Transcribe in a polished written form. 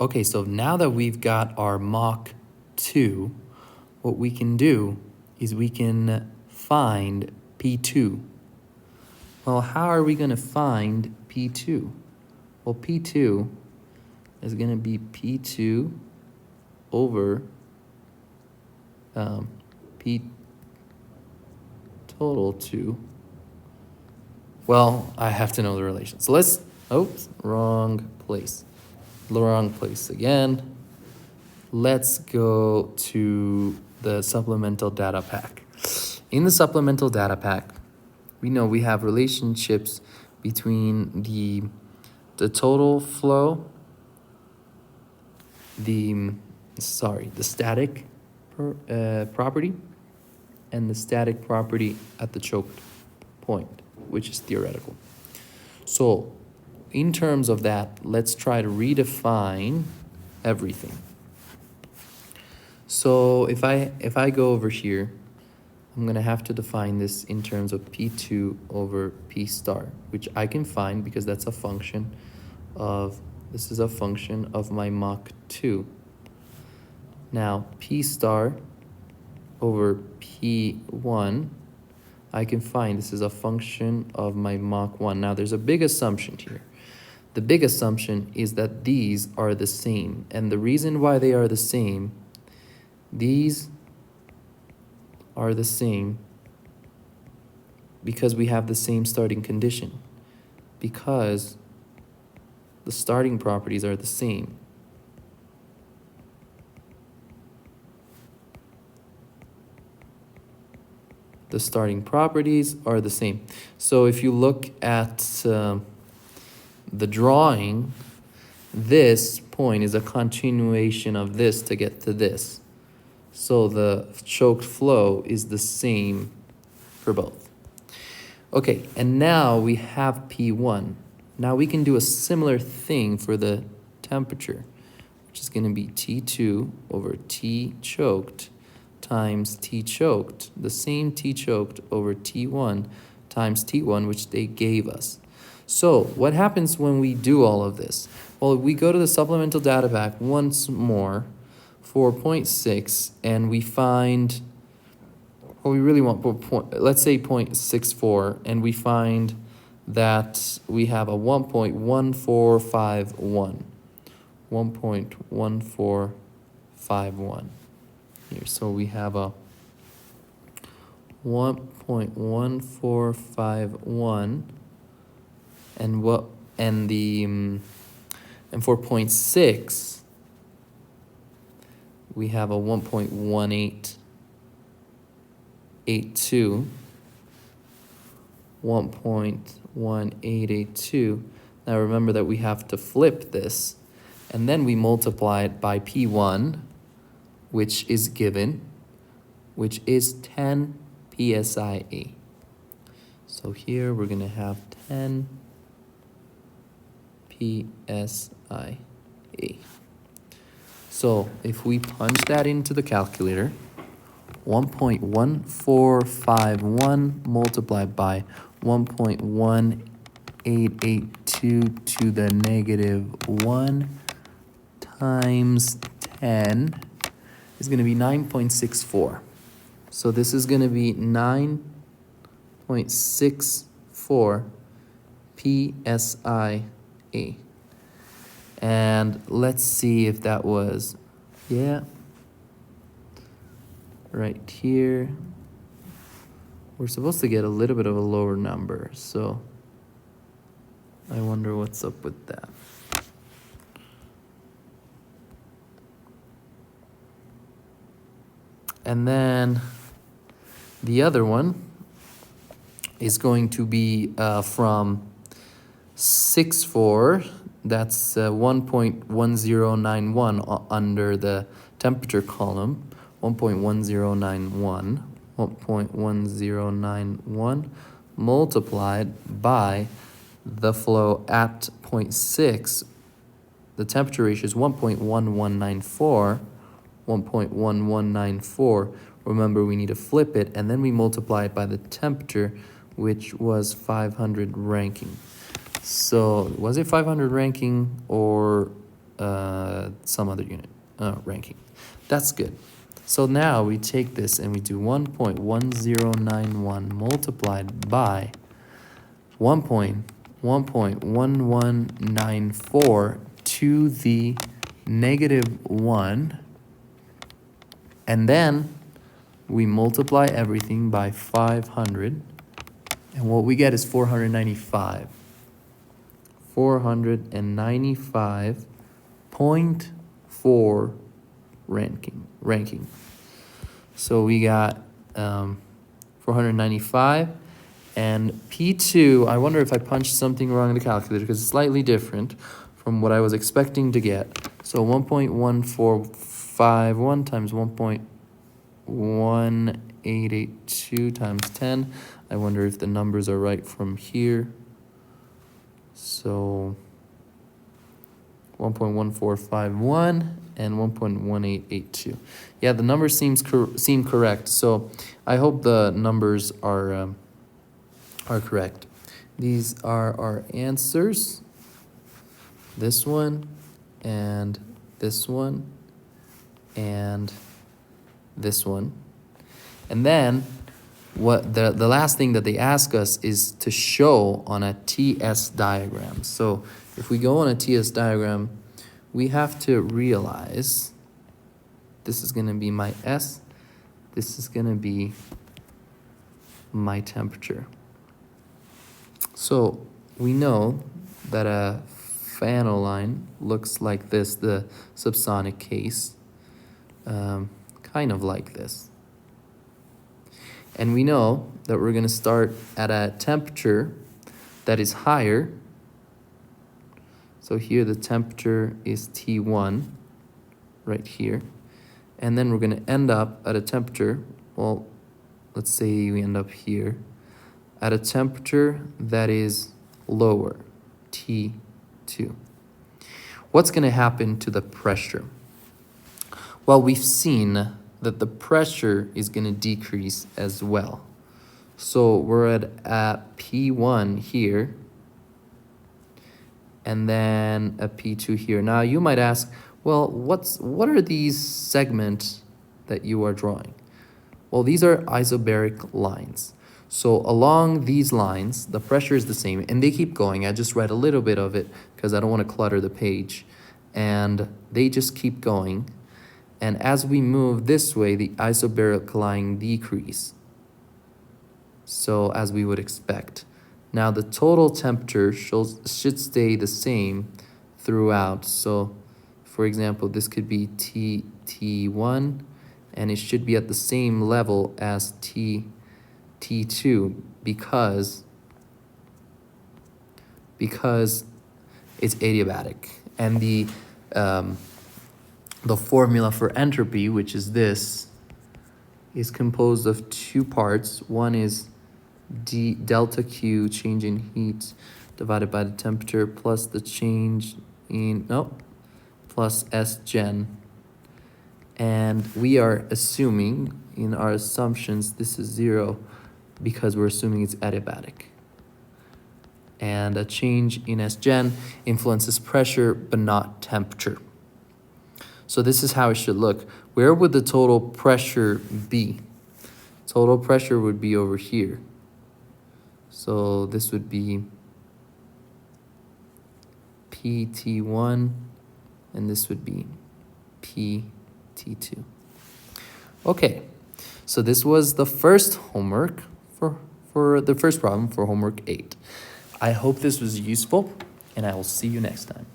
Okay, so now that we've got our Mach 2, what we can do is we can find P2. Well, how are we going to find P2? Well, P2 is going to be P2 over P total 2. Well, I have to know the relation. So let's, oops, wrong place again. Let's go to the supplemental data pack. In the supplemental data pack, we know we have relationships between the total flow, the static property, and the static property at the choked point, which is theoretical. So in terms of that, let's try to redefine everything. So if I go over here, I'm gonna have to define this in terms of P2 over P star, which I can find because that's a function of, this is a function of my Mach 2. Now P star over P1, I can find this is a function of my Mach 1. Now there's a big assumption here. The big assumption is that these are the same, and the reason why they are the same, these are the same because we have the same starting condition, because the starting properties are the same. The starting properties are the same. So if you look at the drawing, this point is a continuation of this to get to this. So the choked flow is the same for both. Okay, and now we have P1. Now we can do a similar thing for the temperature, which is going to be T2 over T choked times T choked, the same T choked over T1 times T1, which they gave us. So what happens when we do all of this? Well, we go to the supplemental data pack once more for 0.6, and we find, well, we really want, let's say 0.64, and we find that we have a 1.1451. 1.1451 here. So we have a 1.1451, and what, and the and for 0.6 we have a 1.1882. 1.1882. Now remember that we have to flip this, and then we multiply it by P1, which is given, which is 10 psia. So here we're going to have 10 psia. So if we punch that into the calculator, 1.1451 multiplied by 1.1882 to the -1 times 10 is going to be 9.64. So this is going to be 9.64 psia. And let's see if that was, yeah, right here. We're supposed to get a little bit of a lower number, so I wonder what's up with that. And then the other one is going to be from 6.4, that's 1.1091 under the temperature column, 1.1091 multiplied by the flow at 0.6. The temperature ratio is 1.1194. 1.1194. Remember, we need to flip it, and then we multiply it by the temperature, which was 500 ranking. So was it 500 ranking or some other unit ranking. That's good. So now we take this and we do 1.1091 multiplied by 1.1194 to the -1, and then we multiply everything by 500, and what we get is 495. 495.4 ranking. So we got 495, and P2, I wonder if I punched something wrong in the calculator because it's slightly different from what I was expecting to get. So 1.1451 times 1.1882 times 10. I wonder if the numbers are right from here. So 1.1451 and 1.1882. Yeah, the numbers seem correct. So I hope the numbers are correct. These are our answers. This one, and this one, and this one. And then what the last thing that they ask us is to show on a TS diagram. So if we go on a TS diagram, we have to realize this is going to be my S, this is going to be my temperature. So we know that a Fanno line looks like this, the subsonic case, kind of like this. And we know that we're going to start at a temperature that is higher. So here the temperature is T1, right here. And then we're going to end up at a temperature, well, let's say we end up here, at a temperature that is lower, T2. What's going to happen to the pressure? Well, we've seen that the pressure is going to decrease as well. So we're at P1 here, and then a P2 here. Now you might ask, well, what are these segments that you are drawing? Well, these are isobaric lines. So along these lines, the pressure is the same, and they keep going. I just read a little bit of it because I don't want to clutter the page. And they just keep going. And as we move this way, the isobaric line decrease. So as we would expect. Now the total temperature should stay the same throughout. So for example, this could be T1, and it should be at the same level as T2 because it's adiabatic. And the formula for entropy, which is this, is composed of two parts. One is delta Q, change in heat, divided by the temperature, plus the change in, plus S gen. And we are assuming, in our assumptions, this is 0 because we're assuming it's adiabatic. And a change in S gen influences pressure, but not temperature. So this is how it should look. Where would the total pressure be? Total pressure would be over here. So this would be PT1, and this would be PT2. Okay, so this was the first homework for the first problem for homework 8. I hope this was useful, and I will see you next time.